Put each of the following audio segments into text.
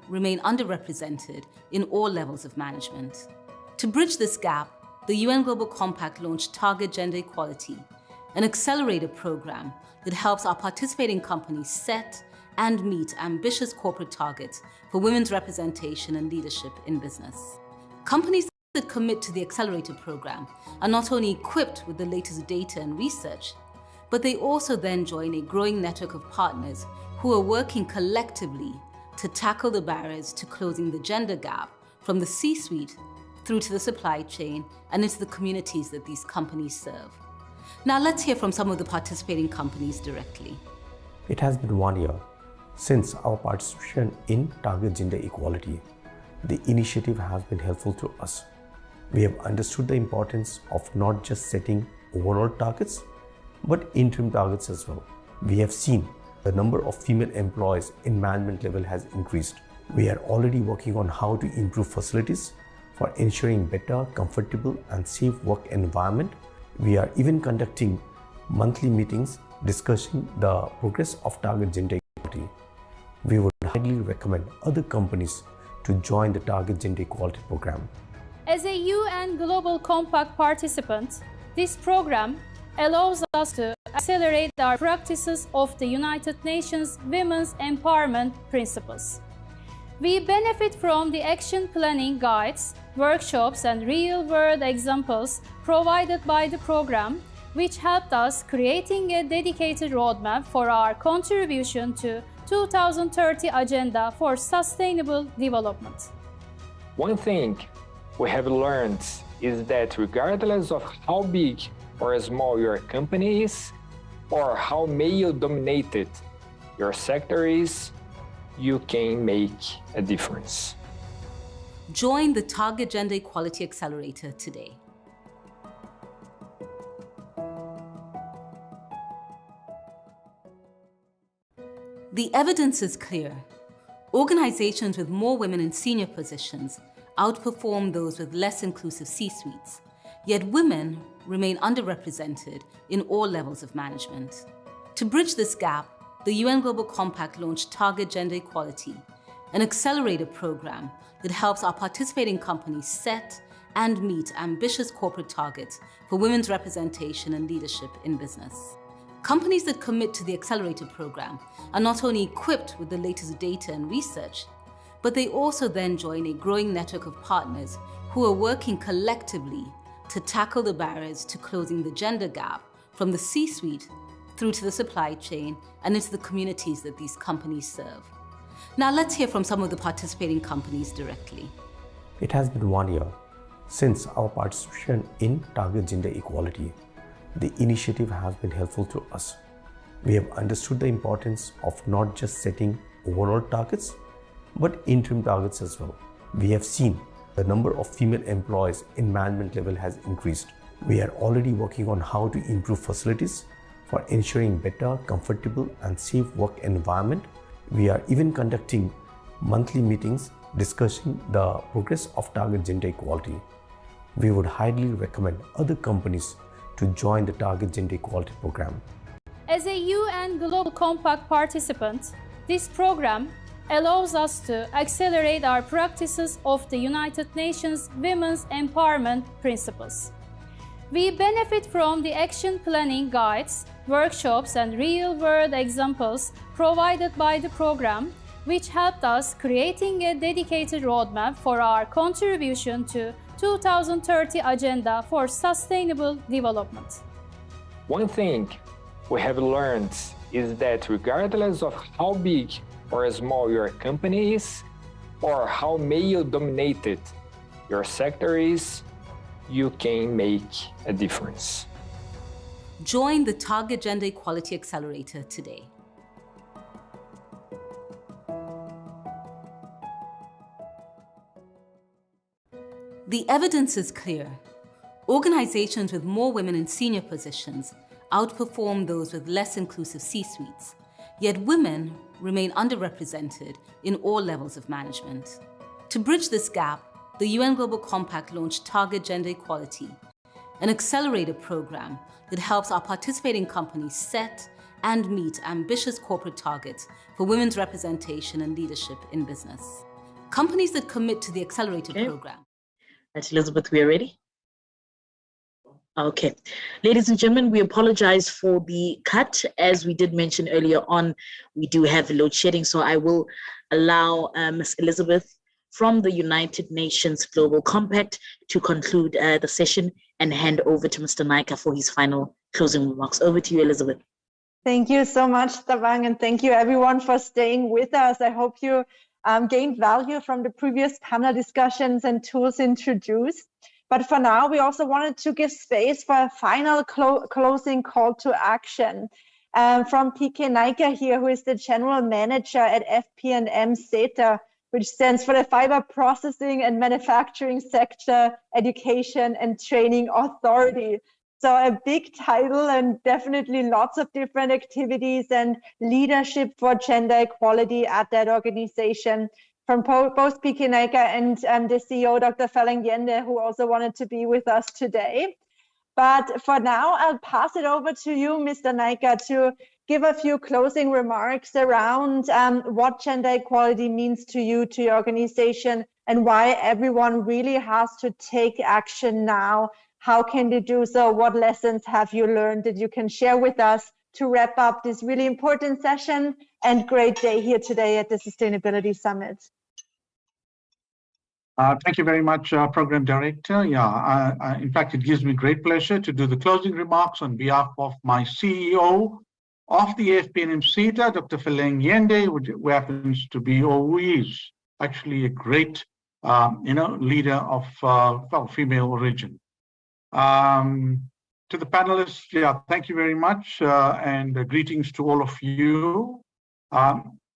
remain underrepresented in all levels of management. To bridge this gap, the UN Global Compact launched Target Gender Equality, an accelerator program that helps our participating companies set and meet ambitious corporate targets for women's representation and leadership in business. Companies that commit to the accelerator program are not only equipped with the latest data and research, but they also then join a growing network of partners who are working collectively to tackle the barriers to closing the gender gap from the C-suite through to the supply chain and into the communities that these companies serve. Now let's hear from some of the participating companies directly. It has been 1 year since our participation in Target Gender Equality. The initiative has been helpful to us. We have understood the importance of not just setting overall targets, but interim targets as well. We have seen the number of female employees in management level has increased. We are already working on how to improve facilities for ensuring better, comfortable and safe work environment. We are even conducting monthly meetings discussing the progress of Target Gender Equality. We would highly recommend other companies to join the Target Gender Equality program. As a UN Global Compact participant, this program allows us to accelerate our practices of the United Nations Women's Empowerment Principles. We benefit from the action planning guides, workshops and real-world examples provided by the program, which helped us creating a dedicated roadmap for our contribution to 2030 Agenda for Sustainable Development. One thing we have learned is that regardless of how big or small your company is, or how male-dominated your sector is, you can make a difference. Join the Target Gender Equality Accelerator today. The evidence is clear. Organizations with more women in senior positions outperform those with less inclusive C-suites, yet women remain underrepresented in all levels of management. To bridge this gap, the UN Global Compact launched Target Gender Equality, an accelerator program that helps our participating companies set and meet ambitious corporate targets for women's representation and leadership in business. Companies that commit to the accelerator program are not only equipped with the latest data and research, but they also then join a growing network of partners who are working collectively to tackle the barriers to closing the gender gap from the C-suite through to the supply chain and into the communities that these companies serve. Now let's hear from some of the participating companies directly. It has been 1 year since our participation in Target Gender Equality. The initiative has been helpful to us. We have understood the importance of not just setting overall targets, but interim targets as well. We have seen the number of female employees in management level has increased. We are already working on how to improve facilities for ensuring better, comfortable and safe work environment. We are even conducting monthly meetings discussing the progress of Target Gender Equality. We would highly recommend other companies to join the Target Gender Equality program. As a UN Global Compact participant, this program allows us to accelerate our practices of the United Nations Women's Empowerment Principles. We benefit from the action planning guides, workshops and real-world examples provided by the program, which helped us creating a dedicated roadmap for our contribution to 2030 Agenda for Sustainable Development. One thing we have learned is that regardless of how big or small your company is, or how male-dominated your sector is, you can make a difference. Join the Target Gender Equality Accelerator today. The evidence is clear. Organizations with more women in senior positions outperform those with less inclusive C-suites, yet women remain underrepresented in all levels of management. To bridge this gap, the UN Global Compact launched Target Gender Equality, an accelerator program that helps our participating companies set and meet ambitious corporate targets for women's representation and leadership in business. companies that commit to the accelerated Okay. program. Right, Elizabeth, we are ready? Okay. Ladies and gentlemen, we apologize for the cut. As we did mention earlier on, we do have load shedding, so I will allow Ms. Elizabeth from the United Nations Global Compact to conclude the session and hand over to Mr. Naika for his final closing remarks. Over to you, Elizabeth. Thank you so much, Thabang, and thank you everyone for staying with us. I hope you gained value from the previous panel discussions and tools introduced. But for now, we also wanted to give space for a final closing call to action from PK Naika here, who is the General Manager at FP&M SETA, which stands for the Fiber Processing and Manufacturing Sector Education and Training Authority. So a big title and definitely lots of different activities and leadership for gender equality at that organization. From both PK Naika and the CEO, Dr. Phelang Yende, who also wanted to be with us today. But for now, I'll pass it over to you, Mr. Naika, to give a few closing remarks around what gender equality means to you, to your organization, and why everyone really has to take action now. How can they do so? What lessons have you learned that you can share with us to wrap up this really important session and great day here today at the Sustainability Summit? Thank you very much, Program Director. In fact, it gives me great pleasure to do the closing remarks on behalf of my CEO of the FP&M SETA, Dr. Phelang Yende, who happens to be, or who is actually a great, leader of female origin. To the panelists, thank you very much, and greetings to all of you.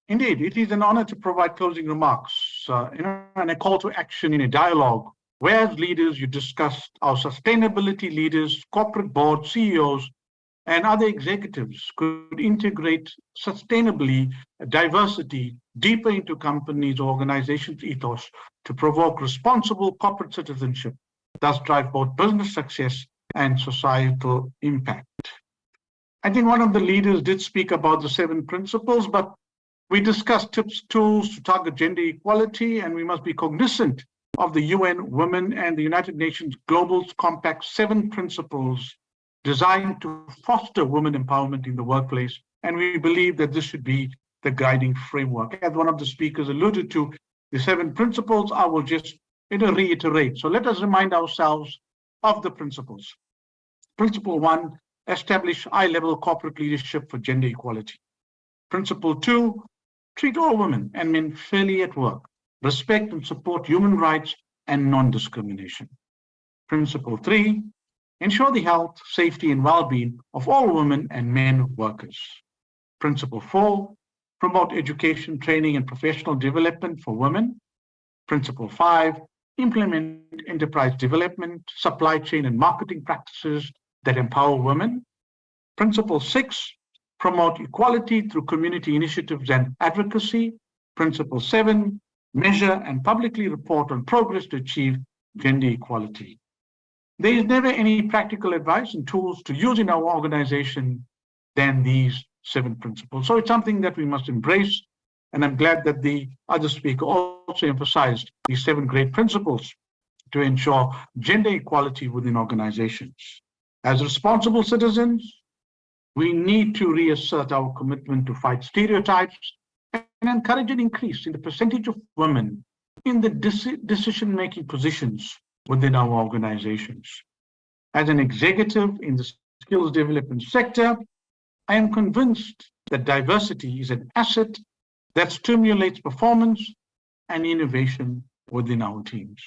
Indeed, it is an honor to provide closing remarks, and a call to action in a dialogue where, as leaders, you discussed our sustainability leaders, corporate board, CEOs, and other executives could integrate sustainably diversity deeper into companies' or organizations' ethos to provoke responsible corporate citizenship, thus drive both business success and societal impact. I think one of the leaders did speak about the 7 principles, but we discussed tips, tools to target gender equality, and we must be cognizant of the UN Women and the United Nations Global Compact 7 principles designed to foster women empowerment in the workplace. And we believe that this should be the guiding framework. As one of the speakers alluded to, the 7 principles, I will just reiterate. So let us remind ourselves of the principles. Principle 1, establish high-level corporate leadership for gender equality. Principle 2, treat all women and men fairly at work, respect and support human rights and non-discrimination. Principle 3, ensure the health, safety, and well-being of all women and men workers. Principle 4, promote education, training, and professional development for women. Principle 5, implement enterprise development, supply chain, and marketing practices that empower women. Principle 6, promote equality through community initiatives and advocacy. Principle 7, measure and publicly report on progress to achieve gender equality. There is never any practical advice and tools to use in our organization than these 7 principles. So it's something that we must embrace. And I'm glad that the other speaker also emphasized these 7 great principles to ensure gender equality within organizations. As responsible citizens, we need to reassert our commitment to fight stereotypes and encourage an increase in the percentage of women in the decision-making positions within our organizations. As an executive in the skills development sector, I am convinced that diversity is an asset that stimulates performance and innovation within our teams.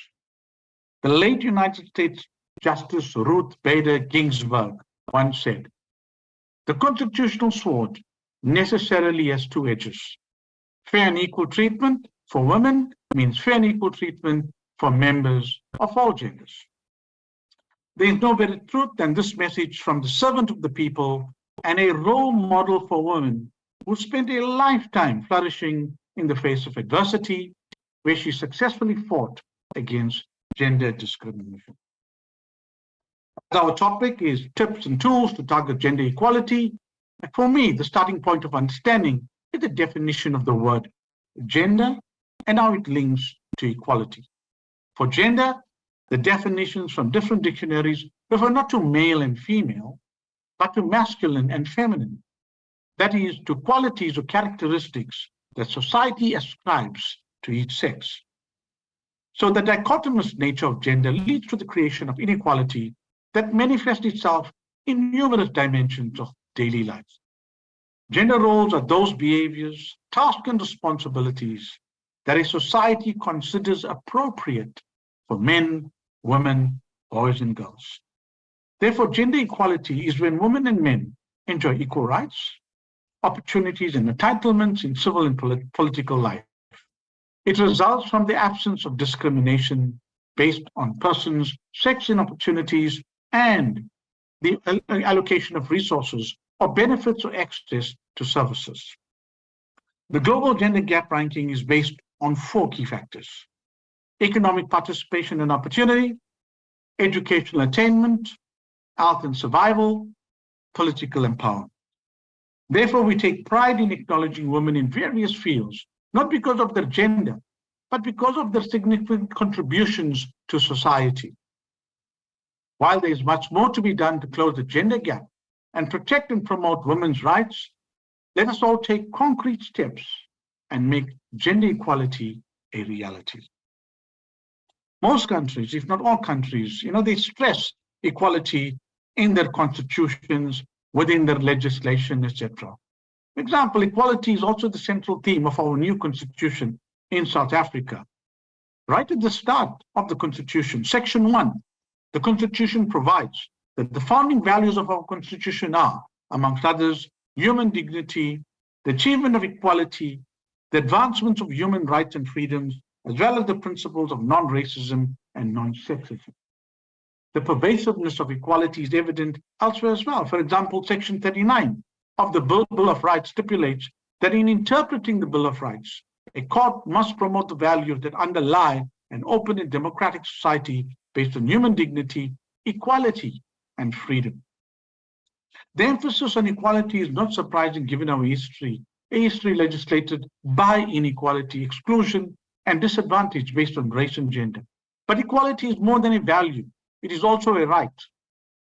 The late United States Justice Ruth Bader Ginsburg once said, "The constitutional sword necessarily has 2 edges. Fair and equal treatment for women means fair and equal treatment for members of all genders." There is no better truth than this message from the servant of the people and a role model for women who spent a lifetime flourishing in the face of adversity, where she successfully fought against gender discrimination. Our topic is tips and tools to target gender equality. For me, the starting point of understanding is the definition of the word gender and how it links to equality. For gender, the definitions from different dictionaries refer not to male and female, but to masculine and feminine. That is, to qualities or characteristics that society ascribes to each sex. So the dichotomous nature of gender leads to the creation of inequality that manifests itself in numerous dimensions of daily life. Gender roles are those behaviors, tasks, and responsibilities that a society considers appropriate for men, women, boys, and girls. Therefore, gender equality is when women and men enjoy equal rights, opportunities, and entitlements in civil and political life. It results from the absence of discrimination based on persons, sex, and opportunities, and the allocation of resources or benefits or access to services. The Global Gender Gap Ranking is based on 4 key factors: economic participation and opportunity, educational attainment, health and survival, political empowerment. Therefore, we take pride in acknowledging women in various fields, not because of their gender, but because of their significant contributions to society. While there is much more to be done to close the gender gap and protect and promote women's rights, let us all take concrete steps and make gender equality a reality. Most countries, if not all countries, they stress equality in their constitutions, within their legislation, etc. For example, equality is also the central theme of our new constitution in South Africa. Right at the start of the constitution, section 1, the constitution provides that the founding values of our constitution are, amongst others, human dignity, the achievement of equality, the advancement of human rights and freedoms, as well as the principles of non-racism and non-sexism. The pervasiveness of equality is evident elsewhere as well. For example, Section 39 of the Bill of Rights stipulates that in interpreting the Bill of Rights, a court must promote the values that underlie an open and democratic society based on human dignity, equality, and freedom. The emphasis on equality is not surprising given our history, a history legislated by inequality, exclusion, and disadvantage based on race and gender. But equality is more than a value. It is also a right.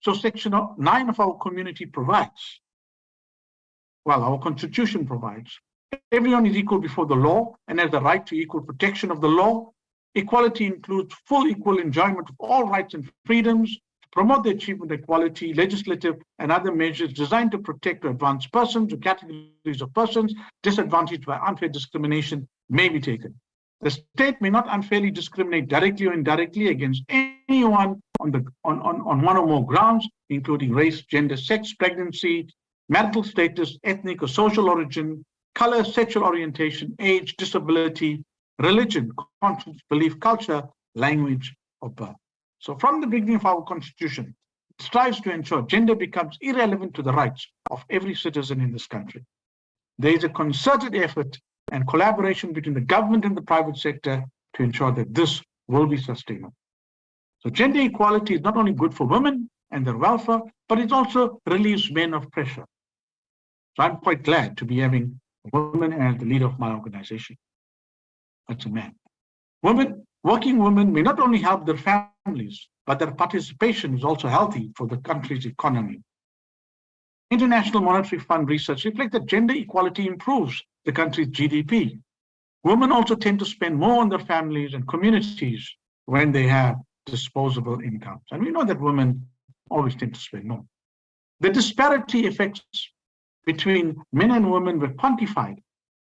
So Section 9 of our community provides, our constitution provides, everyone is equal before the law and has the right to equal protection of the law. Equality includes full equal enjoyment of all rights and freedoms, to promote the achievement of equality, legislative and other measures designed to protect or advance persons or categories of persons disadvantaged by unfair discrimination may be taken. The state may not unfairly discriminate directly or indirectly against anyone on one or more grounds, including race, gender, sex, pregnancy, marital status, ethnic or social origin, color, sexual orientation, age, disability, religion, conscience, belief, culture, language, or birth. So from the beginning of our constitution, it strives to ensure gender becomes irrelevant to the rights of every citizen in this country. There is a concerted effort and collaboration between the government and the private sector to ensure that this will be sustainable. So gender equality is not only good for women and their welfare, but it also relieves men of pressure. So I'm quite glad to be having a woman as the leader of my organization. That's a man. Working women may not only help their families, but their participation is also healthy for the country's economy. International Monetary Fund research reflects that gender equality improves the country's GDP. Women also tend to spend more on their families and communities when they have disposable incomes. And we know that women always tend to spend more. The disparity effects between men and women were quantified,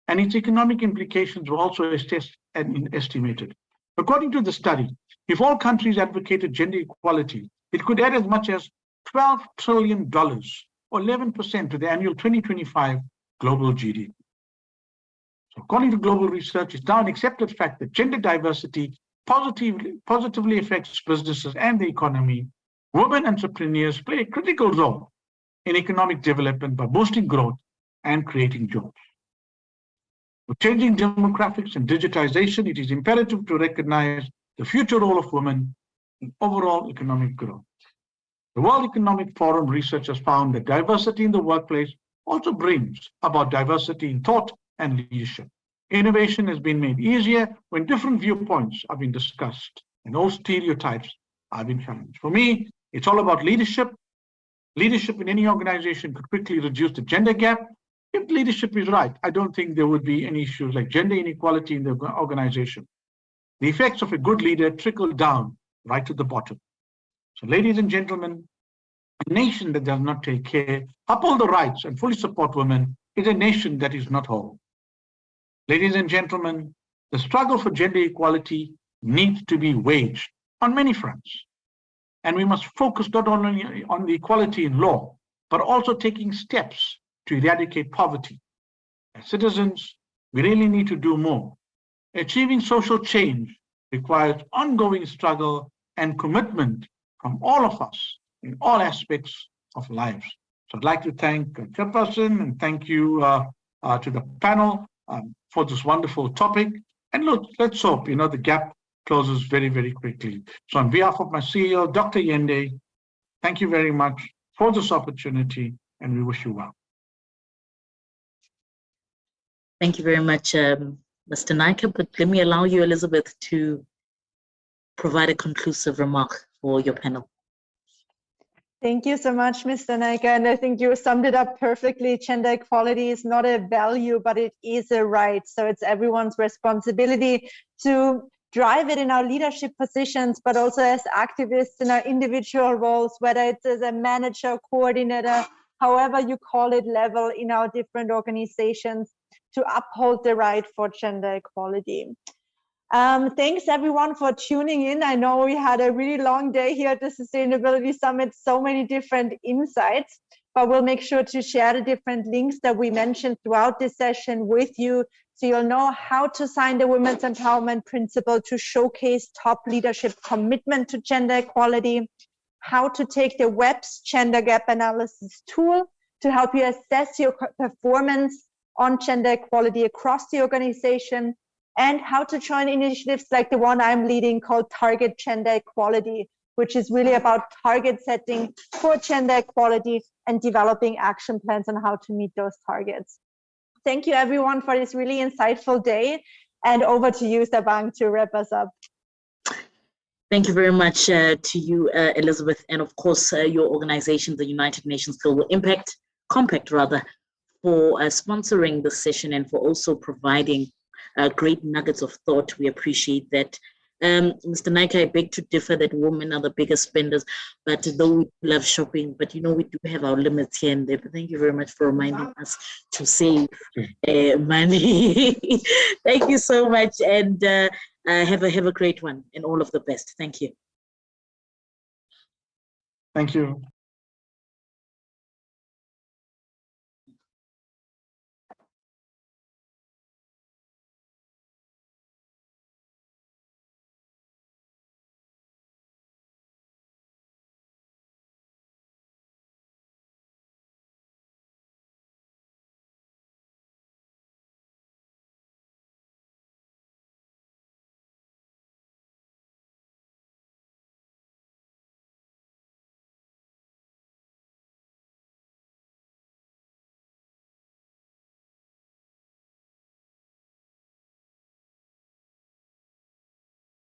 and its economic implications were also assessed and estimated. According to the study, if all countries advocated gender equality, it could add as much as $12 trillion, or 11% to the annual 2025 global GDP. So according to global research, it's now an accepted fact that gender diversity positively affects businesses and the economy. Women entrepreneurs play a critical role in economic development by boosting growth and creating jobs. With changing demographics and digitization, it is imperative to recognize the future role of women in overall economic growth. The World Economic Forum research has found that diversity in the workplace also brings about diversity in thought and leadership. Innovation has been made easier when different viewpoints have been discussed and all stereotypes have been challenged. For me, it's all about leadership. Leadership in any organization could quickly reduce the gender gap. If leadership is right, I don't think there would be any issues like gender inequality in the organization. The effects of a good leader trickle down right to the bottom. So, ladies and gentlemen, a nation that does not take care, uphold the rights, and fully support women is a nation that is not whole. Ladies and gentlemen, the struggle for gender equality needs to be waged on many fronts. And we must focus not only on the equality in law, but also taking steps to eradicate poverty. As citizens, we really need to do more. Achieving social change requires ongoing struggle and commitment from all of us in all aspects of lives. So I'd like to thank Chairperson and thank you to the panel for this wonderful topic. And look, let's hope, the gap closes very, very quickly. So on behalf of my CEO, Dr. Yende, thank you very much for this opportunity and we wish you well. Thank you very much, Mr. Naicker, but let me allow you, Elizabeth, to provide a conclusive remark for your panel. Thank you so much, Mr. Naicker. And I think you summed it up perfectly. Gender equality is not a value, but it is a right. So it's everyone's responsibility to drive it in our leadership positions, but also as activists in our individual roles, whether it's as a manager, coordinator, however you call it, level in our different organizations, to uphold the right for gender equality. Thanks everyone for tuning in. I know we had a really long day here at the Sustainability Summit, so many different insights, but we'll make sure to share the different links that we mentioned throughout this session with you, so you'll know how to sign the Women's Empowerment Principle to showcase top leadership commitment to gender equality, how to take the WEPS Gender Gap Analysis tool to help you assess your performance on gender equality across the organization, and how to join initiatives like the one I'm leading called Target Gender Equality, which is really about target setting for gender equality and developing action plans on how to meet those targets. Thank you everyone for this really insightful day, and over to you, Thabang, to wrap us up. Thank you very much to you, Elizabeth, and of course your organization, the United Nations Global Compact, for sponsoring this session and for also providing great nuggets of thought. We appreciate that. Mr. Naicker, I beg to differ that women are the biggest spenders, but though we love shopping, but we do have our limits here and there. But thank you very much for reminding us to save money. Thank you so much, and have a great one and all of the best. Thank you. Thank you.